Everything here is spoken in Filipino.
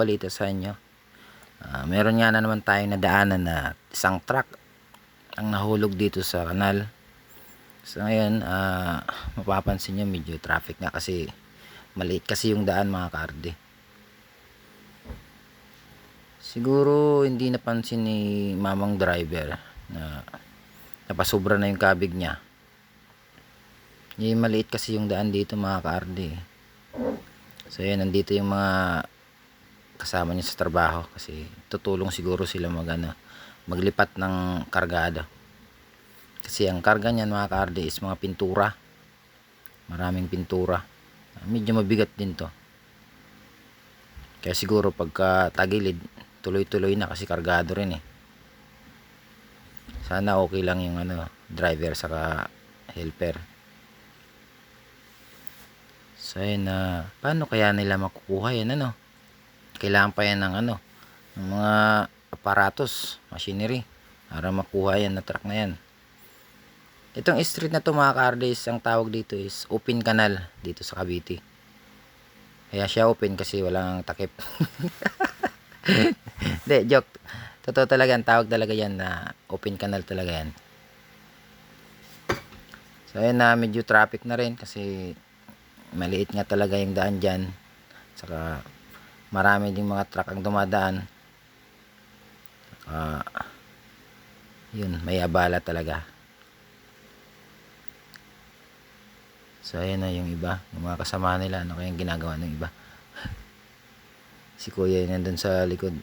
balita sa inyo. Meron nga na naman tayong nadaanan na isang truck ang nahulog dito sa kanal. So ngayon, mapapansin nyo medyo traffic nga kasi maliit kasi yung daan mga ka-RD. Siguro hindi napansin ni mamang driver na napasobra na yung kabig niya. Maliit kasi yung daan dito mga ka-RD. So yan, nandito yung mga kasama niya sa trabaho kasi tutulong siguro sila maglipat ng kargado. Kasi ang karga niyan mga ka-RD is mga pintura. Maraming pintura. Medyo mabigat din to. Kaya siguro pagka tagilid, tuloy-tuloy na kasi kargado rin eh. Sana okay lang yung driver saka helper. So yun, paano kaya nila makukuha yan kailangan pa yan ng ng mga aparatos, machinery para makuha yan na truck na yan. Itong street na to mga ka-RD, ang tawag dito is open canal dito sa Cavite. Kaya siya open kasi walang takip. Hindi, joke. Totoo talaga, ang tawag talaga yan na open canal talaga yan. So ayun na, medyo traffic na rin kasi maliit nga talaga yung daan dyan. Saka marami ding mga truck ang dumadaan. Yun, may abala talaga. So ayan na yung iba, yung mga kasama nila, ano kayang ginagawa ng iba. Si kuya yun nandun sa likod.